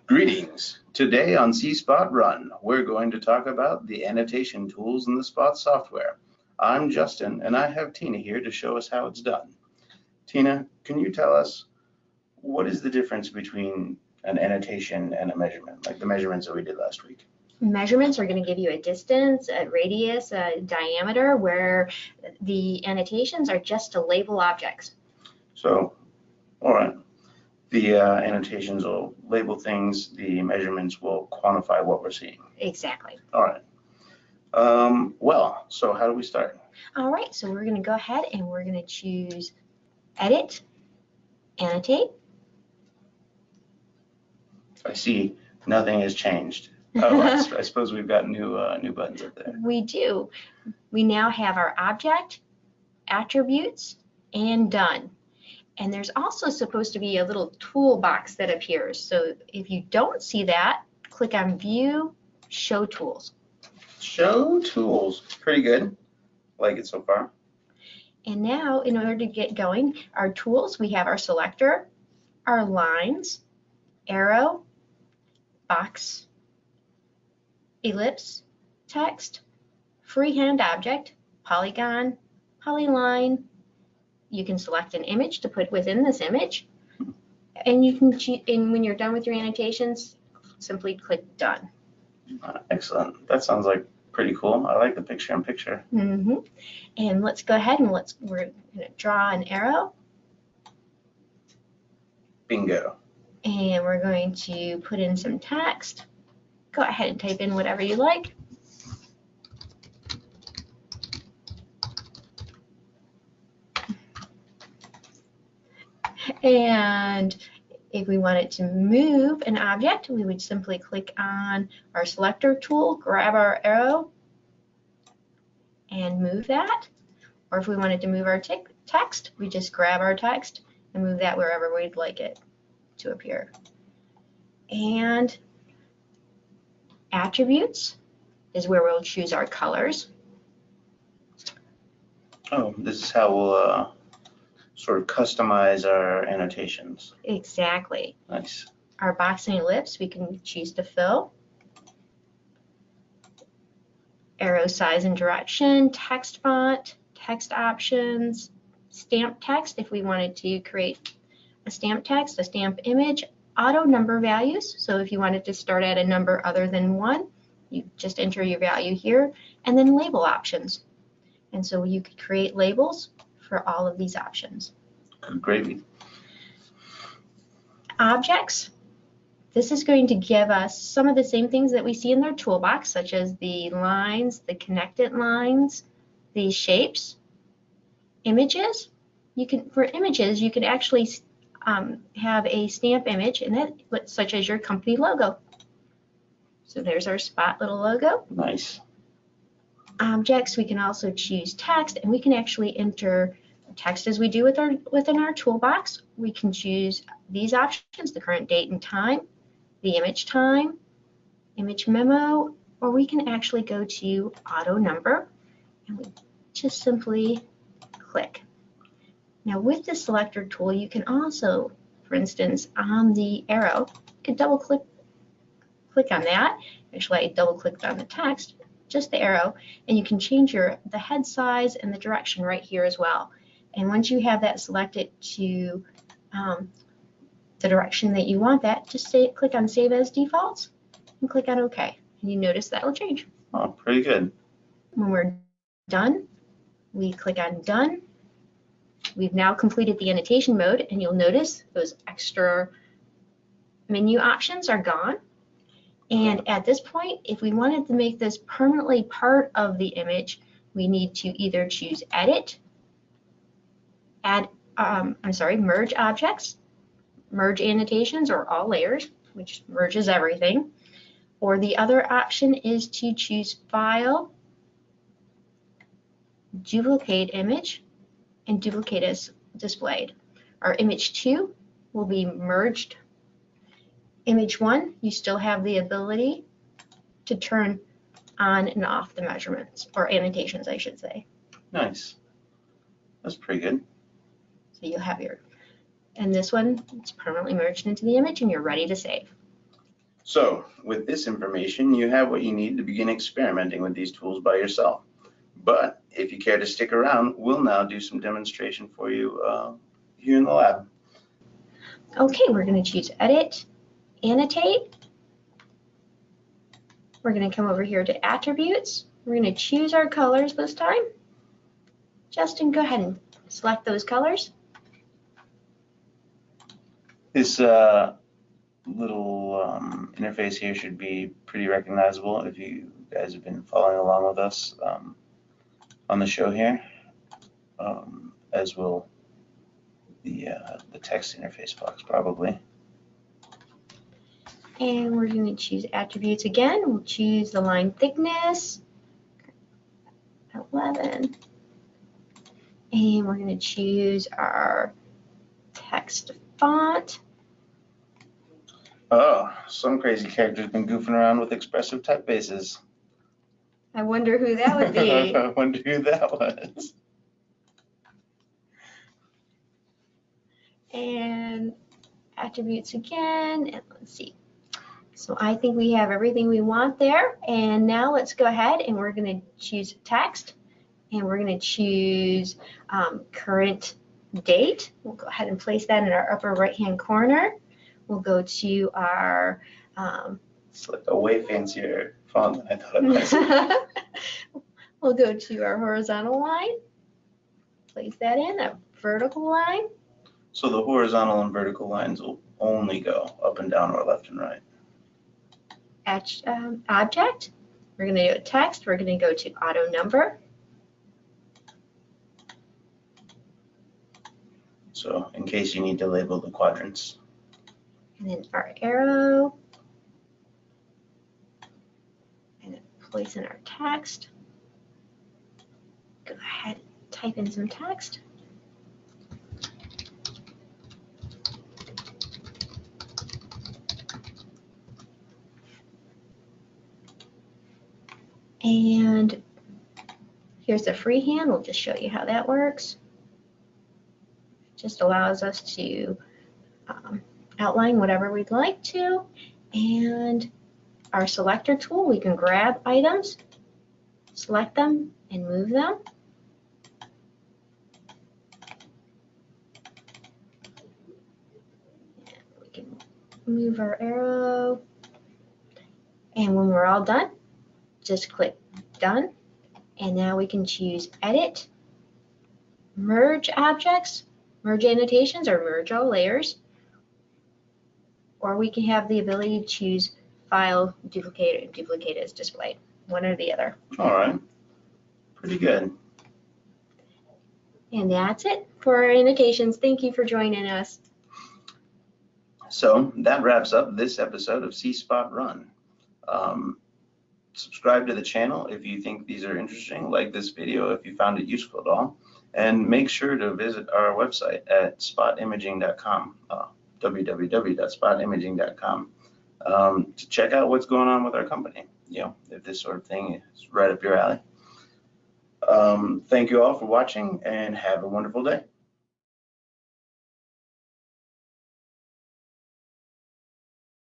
Greetings. Today on C-Spot Run, we're going to talk about the annotation tools in the Spot software. I'm Justin, and I have Tina here to show us how it's done. Tina, can you tell us what is the difference between an annotation and a measurement, like the measurements that we did last week? Measurements are going to give you a distance, a radius, a diameter, where the annotations are just to label objects. So, all right. The annotations will label things, the measurements will quantify what we're seeing. Exactly. All right. So how do we start? All right, so we're going to go ahead and we're going to choose Edit, Annotate. I see nothing has changed. Oh, I suppose we've got new buttons up there. We do. We now have our object, attributes, and done. And there's also supposed to be a little toolbox that appears. So if you don't see that, click on View, Show Tools. Show Tools, pretty good. Like it so far. And now, in order to get going, our tools, we have our selector, our lines, arrow, box, ellipse, text, freehand object, polygon, polyline. You can select an image to put within this image, and you can choose, and when you're done with your annotations, simply click Done. Excellent. That sounds like pretty cool. I like the picture-in-picture. And let's go ahead and we're going to draw an arrow. Bingo. And we're going to put in some text. Go ahead and type in whatever you like. And if we wanted to move an object, we would simply click on our selector tool, grab our arrow, and move that. Or if we wanted to move our text, we just grab our text and move that wherever we'd like it to appear. And attributes is where we'll choose our colors. Oh, this is how we'll sort of customize our annotations. Exactly. Nice. Our box and ellipse, we can choose to fill. Arrow size and direction, text font, text options, stamp text if we wanted to create a stamp text, a stamp image, auto number values. So if you wanted to start at a number other than 1, you just enter your value here, and then label options. And so you could create labels for all of these options. Good gravy. Objects. This is going to give us some of the same things that we see in their toolbox, such as the lines, the connected lines, the shapes. Images. For images, you can actually have a stamp image, and that, such as your company logo. So there's our Spot little logo. Nice. Objects, we can also choose text, and we can actually enter text as we do within our toolbox. We can choose these options: the current date and time, the image time, image memo, or we can actually go to auto number, and we just simply click. Now with the selector tool, you can also, for instance, on the arrow, you can double click on that. Actually, I double clicked on the text, just the arrow, and you can change the head size and the direction right here as well. And once you have that selected to the direction that you want that, just click on Save as Defaults and click on OK. And you notice that'll change. Oh, pretty good. When we're done, we click on Done. We've now completed the annotation mode, and you'll notice those extra menu options are gone. And at this point, if we wanted to make this permanently part of the image, we need to either choose Edit, Merge Objects, Merge Annotations, or All Layers, which merges everything. Or the other option is to choose File, Duplicate Image, and Duplicate as Displayed. Our image 2 will be merged. Image 1, you still have the ability to turn on and off the measurements, or annotations, I should say. Nice. That's pretty good. So you'll have and this one, it's permanently merged into the image, and you're ready to save. So with this information, you have what you need to begin experimenting with these tools by yourself. But if you care to stick around, we'll now do some demonstration for you here in the lab. Okay, we're going to choose Edit, Annotate. We're going to come over here to Attributes. We're going to choose our colors this time. Justin, go ahead and select those colors. This little interface here should be pretty recognizable if you guys have been following along with us on the show here, as will the text interface box probably. And we're going to choose Attributes again. We'll choose the line thickness, 11. And we're going to choose our text font. Oh, some crazy character's been goofing around with expressive typefaces. I wonder who that would be. I wonder who that was. And Attributes again, and let's see. So I think we have everything we want there. And now let's go ahead and we're going to choose text, and we're going to choose current date. We'll go ahead and place that in our upper right-hand corner. We'll go to our... It's like a way fancier font than I thought it was. We'll go to our horizontal line. Place that in, a vertical line. So the horizontal and vertical lines will only go up and down or left and right. Object, we're going to do a text, we're going to go to auto number. So in case you need to label the quadrants. And then our arrow, and then place in our text. Go ahead and type in some text. And here's a freehand. We'll just show you how that works. It just allows us to outline whatever we'd like to. And our selector tool, we can grab items, select them, and move them. And we can move our arrow. And when we're all done, just click Done, and now we can choose Edit, Merge Objects, Merge Annotations, or Merge All Layers, or we can have the ability to choose File, Duplicate, and Duplicate as displayed, one or the other. All right, pretty good. And that's it for our annotations. Thank you for joining us. So that wraps up this episode of C-Spot Run. Subscribe to the channel if you think these are interesting, like this video if you found it useful at all, and make sure to visit our website at spotimaging.com, www.spotimaging.com, to check out what's going on with our company, if this sort of thing is right up your alley. Thank you all for watching, and have a wonderful day.